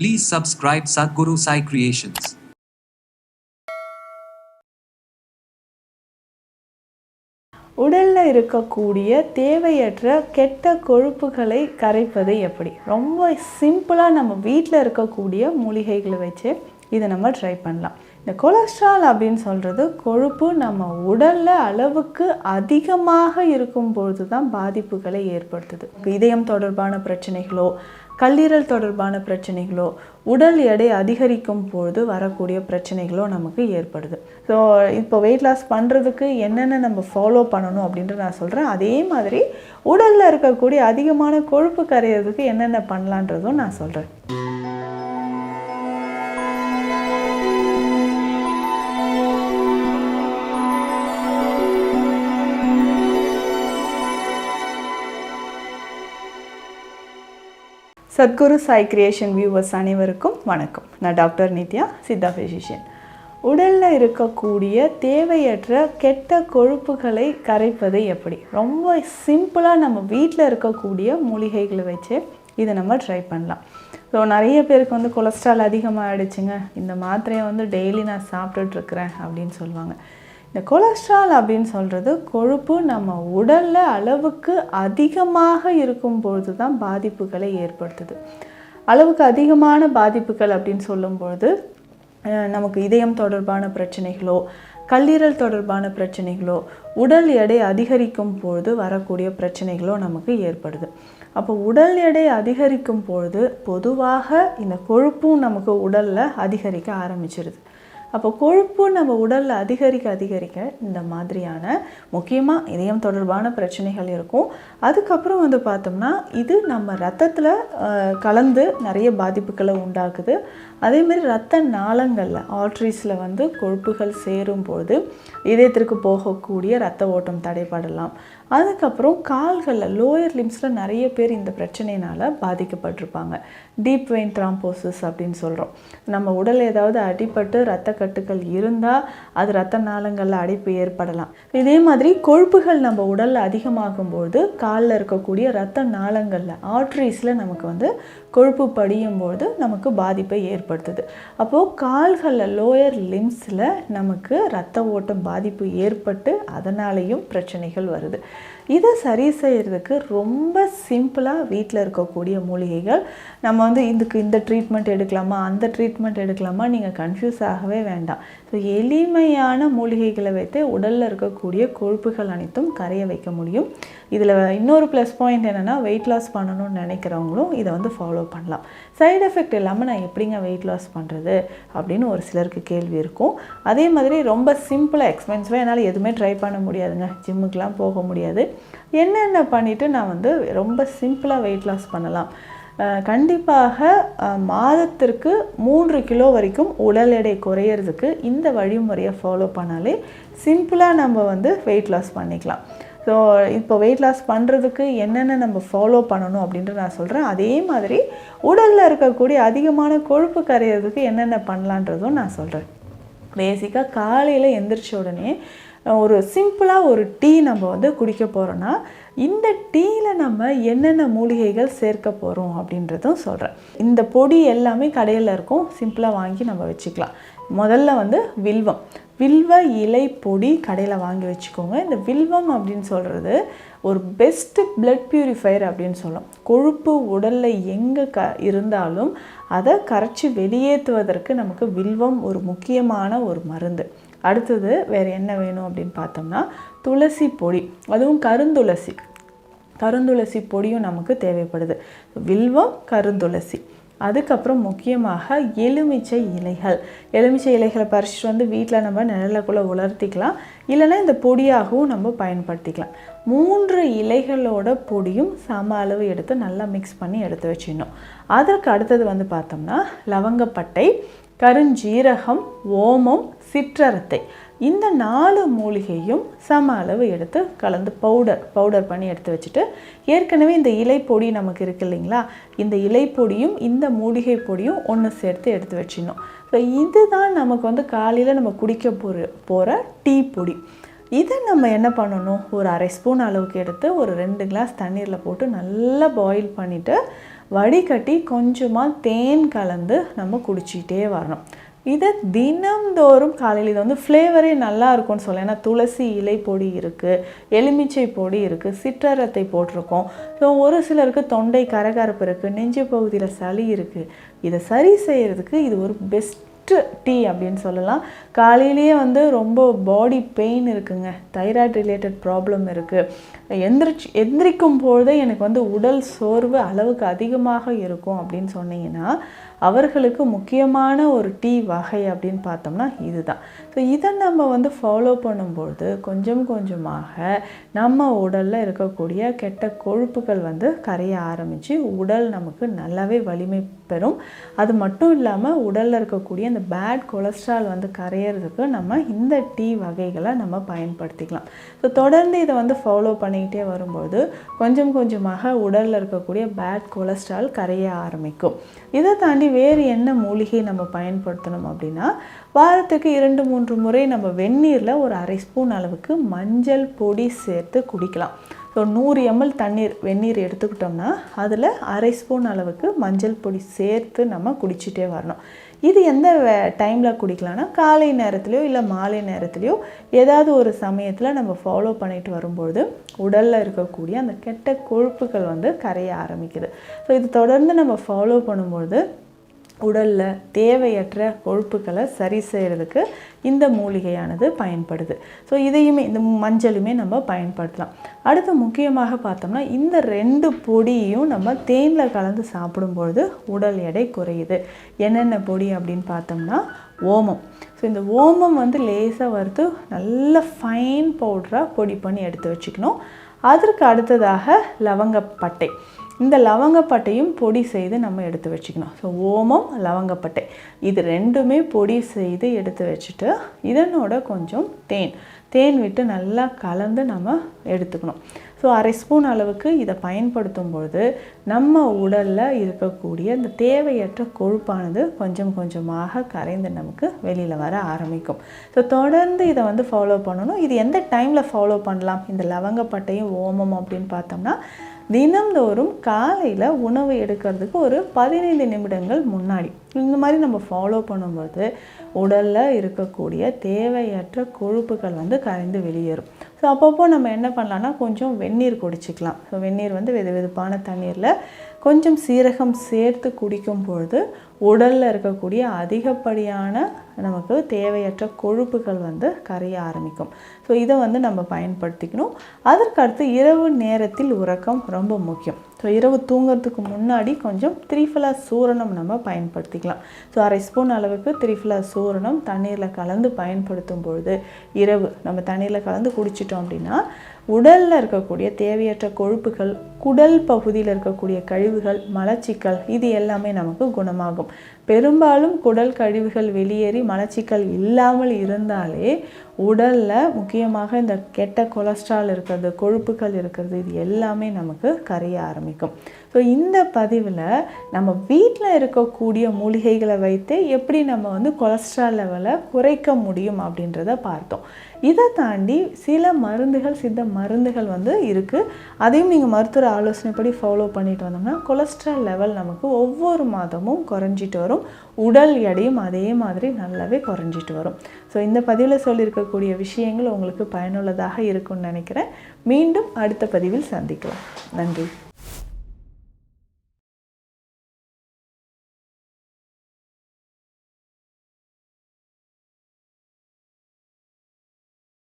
Please subscribe Sadhguru Sai Creations. உடலில் இருக்கக்கூடிய தேவையற்ற கெட்ட கொழுப்புகளை கரைப்பது எப்படி? ரொம்ப சிம்பிளாக நம்ம வீட்டில் இருக்கக்கூடிய மூலிகைகளை வச்சு இதை நம்ம ட்ரை பண்ணலாம். இந்த கொலஸ்ட்ரால் அப்படின்னு சொல்கிறது கொழுப்பு நம்ம உடலில் அளவுக்கு அதிகமாக இருக்கும் பொழுது தான் பாதிப்புகளை ஏற்படுத்துது. இதயம் தொடர்பான பிரச்சனைகளோ கல்லீரல் தொடர்பான பிரச்சனைகளோ உடல் எடை அதிகரிக்கும் பொழுது வரக்கூடிய பிரச்சனைகளோ நமக்கு ஏற்படுது. ஸோ இப்போ வெயிட் லாஸ் பண்ணுறதுக்கு என்னென்ன நம்ம ஃபாலோ பண்ணணும் அப்படின்ட்டு நான் சொல்கிறேன். அதே மாதிரி உடலில் இருக்கக்கூடிய அதிகமான கொழுப்பு கரையிறதுக்கு என்னென்ன பண்ணலான்றதும் நான் சொல்கிறேன். சத்குரு சாய் கிரியேஷன் வியூவர்ஸ் அனைவருக்கும் வணக்கம். நான் டாக்டர் நித்யா, சித்தா ஃபிசிஷியன். உடலில் இருக்கக்கூடிய தேவையற்ற கெட்ட கொழுப்புகளை கரைப்பது எப்படி? ரொம்ப சிம்பிளாக நம்ம வீட்டில் இருக்கக்கூடிய மூலிகைகளை வச்சு இதை நம்ம ட்ரை பண்ணலாம். ஸோ நிறைய பேருக்கு கொலஸ்ட்ரால் அதிகமாகிடுச்சுங்க, இந்த மாத்திரையை டெய்லி நான் சாப்பிட்டுட்ருக்குறேன் அப்படின்னு சொல்லுவாங்க. இந்த கொலஸ்ட்ரால் அப்படின்னு சொல்கிறது கொழுப்பு நம்ம உடலில் அளவுக்கு அதிகமாக இருக்கும் பொழுது தான் பாதிப்புகளை ஏற்படுத்துது. அளவுக்கு அதிகமான பாதிப்புகள் அப்படின்னு சொல்லும்பொழுது நமக்கு இதயம் தொடர்பான பிரச்சனைகளோ கல்லீரல் தொடர்பான பிரச்சனைகளோ உடல் எடை அதிகரிக்கும் பொழுது வரக்கூடிய பிரச்சனைகளோ நமக்கு ஏற்படுது. அப்போ உடல் எடை அதிகரிக்கும் பொழுது பொதுவாக இந்த கொழுப்பும் நமக்கு உடலில் அதிகரிக்க ஆரம்பிச்சிருது. அப்போ கொழுப்பு நம்ம உடலில் அதிகரிக்க இந்த மாதிரியான முக்கியமாக இதயம் தொடர்பான பிரச்சனைகள் இருக்கும். அதுக்கப்புறம் பார்த்தோம்னா இது நம்ம ரத்தத்தில் கலந்து நிறைய பாதிப்புகளை உண்டாக்குது. அதேமாதிரி ரத்த நாளங்களில் ஆர்ட்ரிஸில் கொழுப்புகள் சேரும்போது இதயத்திற்கு போகக்கூடிய ரத்த ஓட்டம் தடைப்படலாம். அதுக்கப்புறம் கால்களில் லோயர் லிம்ஸில் நிறைய பேர் இந்த பிரச்சனையினால் பாதிக்கப்பட்டிருப்பாங்க. டீப் வெயின் த்ராம்போசிஸ் அப்படின்னு சொல்கிறோம். நம்ம உடல் ஏதாவது அடிபட்டு இரத்த கட்டுக்கள் இருந்தால் அது இரத்த நாளங்களில் அடைப்பு ஏற்படலாம். இதே மாதிரி கொழுப்புகள் நம்ம உடலில் அதிகமாகும்போது காலில் இருக்கக்கூடிய இரத்த நாளங்களில் ஆர்ட்ரிஸில் நமக்கு கொழுப்பு படியும்போது நமக்கு பாதிப்பை ஏற்படுத்துது. அப்போது கால்களில் லோயர் லிம்ஸில் நமக்கு இரத்த ஓட்டம் பாதிப்பு ஏற்பட்டு அதனாலேயும் பிரச்சனைகள் வருது. இதை சரி செய்கிறதுக்கு ரொம்ப சிம்பிளாக வீட்டில் இருக்கக்கூடிய மூலிகைகள். நம்ம இதுக்கு இந்த ட்ரீட்மெண்ட் எடுக்கலாமா அந்த ட்ரீட்மெண்ட் எடுக்கலாமா நீங்கள் கன்ஃபியூஸ் ஆகவே வேண்டாம். ஸோ எளிமையான மூலிகைகளை வைத்து உடலில் இருக்கக்கூடிய கொழுப்புகள் அனைத்தும் கரைய வைக்க முடியும். இதில் இன்னொரு ப்ளஸ் பாயிண்ட் என்னென்னா வெயிட் லாஸ் பண்ணணும்னு நினைக்கிறவங்களும் இதை ஃபாலோ பண்ணலாம். சைடு எஃபெக்ட் இல்லாமல் நான் எப்படிங்க வெயிட் லாஸ் பண்ணுறது அப்படின்னு ஒரு சிலருக்கு கேள்வி இருக்கும். அதே மாதிரி ரொம்ப சிம்பிளாக எக்ஸ்பென்சிவாக என்னால் எதுவுமே ட்ரை பண்ண முடியாதுங்க, ஜிம்முக்கெலாம் போக முடியாது, என்னென்ன பண்ணிவிட்டு நான் ரொம்ப சிம்பிளாக வெயிட் லாஸ் பண்ணலாம். கண்டிப்பாக மாதத்திற்கு 3 கிலோ வரைக்கும் உடல் எடை குறையிறதுக்கு இந்த வழிமுறையை ஃபாலோ பண்ணாலே சிம்பிளாக நம்ம வெயிட் லாஸ் பண்ணிக்கலாம். ஸோ இப்போ வெயிட் லாஸ் பண்ணுறதுக்கு என்னென்ன நம்ம ஃபாலோ பண்ணணும் அப்படின்ட்டு நான் சொல்கிறேன். அதே மாதிரி உடலில் இருக்கக்கூடிய அதிகமான கொழுப்பு கரையிறதுக்கு என்னென்ன பண்ணலான்றதும் நான் சொல்கிறேன். பேசிக்காக காலையில் எந்திரிச்ச உடனே ஒரு சிம்பிளாக ஒரு டீ நம்ம குடிக்க போகிறோன்னா இந்த டீயில் நம்ம என்னென்ன மூலிகைகள் சேர்க்க போகிறோம் அப்படின்றதும் சொல்கிறேன். இந்த பொடி எல்லாமே கடையில் இருக்கும், சிம்பிளாக வாங்கி நம்ம வச்சுக்கலாம். முதல்ல வில்வ இலை பொடி கடையில் வாங்கி வச்சுக்கோங்க. இந்த வில்வம் அப்படின்னு சொல்கிறது ஒரு பெஸ்ட்டு பிளட் பியூரிஃபையர் அப்படின்னு சொல்லலாம். கொழுப்பு உடலில் எங்கே இருந்தாலும் அதை கரைச்சி வெளியேற்றுவதற்கு நமக்கு வில்வம் ஒரு முக்கியமான ஒரு மருந்து. அடுத்தது வேறு என்ன வேணும் அப்படின்னு பார்த்தோம்னா துளசி பொடி, அதுவும் கருந்துளசி பொடியும் நமக்கு தேவைப்படுது. வில்வம், கருந்துளசி. அதுக்கப்புறம் முக்கியமாக எலுமிச்சை இலைகளை பறிச்சுட்டு வீட்டில் நம்ம நிழலுக்குள்ளே உலர்த்திக்கலாம், இல்லைன்னா இந்த பொடியாகவும் நம்ம பயன்படுத்திக்கலாம். 3 இலைகளோட பொடியும் சம அளவு எடுத்து நல்லா மிக்ஸ் பண்ணி எடுத்து வச்சிடணும். அதற்கு அடுத்தது பார்த்தோம்னா லவங்கப்பட்டை, கருஞ்சீரகம், ஓமம், சிற்றரத்தை, இந்த 4 மூலிகையும் சம அளவு எடுத்து கலந்து பவுடர் பண்ணி எடுத்து வச்சுட்டு, ஏற்கனவே இந்த இலைப்பொடி நமக்கு இருக்குது இல்லைங்களா, இந்த இலைப்பொடியும் இந்த மூலிகை பொடியும் ஒன்று சேர்த்து எடுத்து வச்சிடணும். ஸோ இதுதான் நமக்கு காலையில் நம்ம குடிக்க போகிற டீ பொடி. இதை நம்ம என்ன பண்ணணும், ஒரு 1/2 ஸ்பூன் அளவுக்கு எடுத்து ஒரு 2 கிளாஸ் தண்ணீரில் போட்டு நல்லா பாயில் பண்ணிவிட்டு வடிகட்டி கொஞ்சமாக தேன் கலந்து நம்ம குடிச்சிட்டே வரணும். இதை தினம்தோறும் காலையில் இது வந்து ஃப்ளேவரே நல்லா இருக்கும்னு சொல்லலாம். ஏன்னா துளசி இலை பொடி இருக்குது, எலுமிச்சை பொடி இருக்குது, சிற்றரத்தை போட்டிருக்கோம். ஸோ ஒரு சிலருக்கு தொண்டை கரகரப்பு இருக்குது, நெஞ்சு பகுதியில் சளி இருக்குது. இதை சரி செய்கிறதுக்கு இது ஒரு பெஸ்ட் டீ அப்படின்னு சொல்லலாம். காலையிலேயே வந்து ரொம்ப பாடி பெயின் இருக்குங்க, தைராய்டு ரிலேட்டட் ப்ராப்ளம் இருக்குது, எந்திரிக்கும் பொழுதே எனக்கு வந்து உடல் சோர்வு அளவுக்கு அதிகமாக இருக்கும் அப்படின்னு சொன்னீங்கன்னா அவர்களுக்கு முக்கியமான ஒரு டீ வகை அப்படின்னு பார்த்தோம்னா இதுதான். ஸோ இதை நம்ம வந்து ஃபாலோ பண்ணும்பொழுது கொஞ்சம் கொஞ்சமாக நம்ம உடலில் இருக்கக்கூடிய கெட்ட கொழுப்புகள் வந்து கரைய ஆரம்பித்து உடல் நமக்கு நல்லாவே வலிமை பெறும். அது மட்டும் இல்லாமல் உடலில் இருக்கக்கூடிய அந்த பேட் கொலஸ்ட்ரால் வந்து கரையிறதுக்கு நம்ம இந்த டீ வகைகளை நம்ம பயன்படுத்திக்கலாம். ஸோ தொடர்ந்து இதை வந்து ஃபாலோ பண்ணிக்கிட்டே வரும்போது கொஞ்சம் கொஞ்சமாக உடலில் இருக்கக்கூடிய பேட் கொலஸ்ட்ரால் கரைய ஆரம்பிக்கும். இதை தாண்டி வேறு என்ன மூலிகை நம்ம பயன்படுத்தணும் அப்படின்னா, வாரத்துக்கு 2-3 முறை நம்ம வெந்நீரில் ஒரு அரை ஸ்பூன் அளவுக்கு மஞ்சள் பொடி சேர்த்து குடிக்கலாம். ஸோ 100 ml தண்ணீர் வெந்நீர் எடுத்துக்கிட்டோம்னா அதில் அரை ஸ்பூன் அளவுக்கு மஞ்சள் பொடி சேர்த்து நம்ம குடிச்சிட்டே வரணும். இது எந்த டைமில் குடிக்கலாம்னா காலை நேரத்துலையோ இல்லை மாலை நேரத்துலையோ ஏதாவது ஒரு சமயத்தில் நம்ம ஃபாலோ பண்ணிட்டு வரும்பொழுது உடலில் இருக்கக்கூடிய அந்த கெட்ட கொழுப்புகள் வந்து கரைய ஆரம்பிக்குது. ஸோ இது தொடர்ந்து நம்ம ஃபாலோ பண்ணும்பொழுது உடலில் தேவையற்ற கொழுப்புகளை சரி செய்கிறதுக்கு இந்த மூலிகையானது பயன்படுது. ஸோ இதையுமே இந்த மஞ்சளுமே நம்ம பயன்படுத்தலாம். அடுத்து முக்கியமாக பார்த்தோம்னா இந்த 2 பொடியையும் நம்ம தேனில் கலந்து சாப்பிடும்பொழுது உடல் எடை குறையுது. என்னென்ன பொடி அப்படின்னு பார்த்தோம்னா ஓமம். ஸோ இந்த ஓமம் வந்து லேசாக வறுத்து நல்ல ஃபைன் பவுடராக பொடி பண்ணி எடுத்து வச்சுக்கணும். அதற்கு அடுத்ததாக லவங்கப்பட்டை. இந்த லவங்கப்பட்டையும் பொடி செய்து நம்ம எடுத்து வச்சுக்கணும். ஸோ ஓமம், லவங்கப்பட்டை இது ரெண்டுமே பொடி செய்து எடுத்து வச்சுட்டு இதனோட கொஞ்சம் தேன் விட்டு நல்லா கலந்து நம்ம எடுத்துக்கணும். ஸோ அரை ஸ்பூன் அளவுக்கு இதை பயன்படுத்தும் பொழுது நம்ம உடலில் இருக்கக்கூடிய இந்த தேவையற்ற கொழுப்பானது கொஞ்சம் கொஞ்சமாக கரைந்து நமக்கு வெளியில் வர ஆரம்பிக்கும். ஸோ தொடர்ந்து இதை வந்து ஃபாலோ பண்ணணும். இது எந்த டைமில் ஃபாலோ பண்ணலாம்? இந்த லவங்கப்பட்டையும் ஓமம் அப்படின்னு பார்த்தோம்னா தினம்தோறும் காலையில் உணவு எடுக்கிறதுக்கு ஒரு 15 நிமிடங்கள் முன்னாடி இந்த மாதிரி நம்ம ஃபாலோ பண்ணும்போது உடலில் இருக்கக்கூடிய தேவையற்ற கொழுப்புகள் வந்து கரைந்து வெளியேறும். ஸோ அப்பப்போ நம்ம என்ன பண்ணலான்னா கொஞ்சம் வெந்நீர் குடிச்சிக்கலாம். ஸோ வெந்நீர் வந்து வெதுவெதுப்பான தண்ணீரில் கொஞ்சம் சீரகம் சேர்த்து குடிக்கும் பொழுது உடலில் இருக்கக்கூடிய அதிகப்படியான நமக்கு தேவையற்ற கொழுப்புகள் வந்து கரைய ஆரம்பிக்கும். ஸோ இதை வந்து நம்ம பயன்படுத்திக்கணும். அதற்கடுத்து இரவு நேரத்தில் உறக்கம் ரொம்ப முக்கியம். ஸோ இரவு தூங்கிறதுக்கு முன்னாடி கொஞ்சம் திரிஃபலா சூரணம் நம்ம பயன்படுத்திக்கலாம். ஸோ அரை ஸ்பூன் அளவுக்கு திரிஃபலா சூரணம் தண்ணீரில் கலந்து பயன்படுத்தும் பொழுது இரவு நம்ம தண்ணீரில் கலந்து குடிச்சிட்டோம் அப்படின்னா உடலில் இருக்கக்கூடிய தேவையற்ற கொழுப்புகள், குடல் பகுதியில் இருக்கக்கூடிய கழிவுகள், மலச்சிக்கல் இது எல்லாமே நமக்கு குணமாகும். பெரும்பாலும் குடல் கழிவுகள் வெளியேறி மலச்சிக்கல் இல்லாமல் இருந்தாலே உடலில் முக்கியமாக இந்த கெட்ட கொலஸ்ட்ரால் இருக்கிறது, கொழுப்புகள் இருக்கிறது இது எல்லாமே நமக்கு கரைய ஆரம்பிக்கும். ஸோ இந்த பதிவில் நம்ம வீட்டில் இருக்கக்கூடிய மூலிகைகளை வைத்து எப்படி நம்ம வந்து கொலஸ்ட்ரால் லெவலை குறைக்க முடியும் அப்படின்றத பார்த்தோம். இதை தாண்டி சில மருந்துகள், சித்த மருந்துகள் வந்து இருக்குது. அதையும் நீங்கள் மருத்துவ ஆலோசனைப்படி ஃபாலோ பண்ணிட்டு வந்தோம்னா கொலஸ்ட்ரால் லெவல் நமக்கு ஒவ்வொரு மாதமும் குறைஞ்சிட்டு வரும். உடல் எடையும் அதே மாதிரி நல்லாவே குறைஞ்சிட்டு வரும். ஸோ இந்த பதிவில் சொல்லியிருக்கக்கூடிய விஷயங்கள் உங்களுக்கு பயனுள்ளதாக இருக்கும்னு நினைக்கிறேன். மீண்டும் அடுத்த பதிவில் சந்திக்கலாம். நன்றி.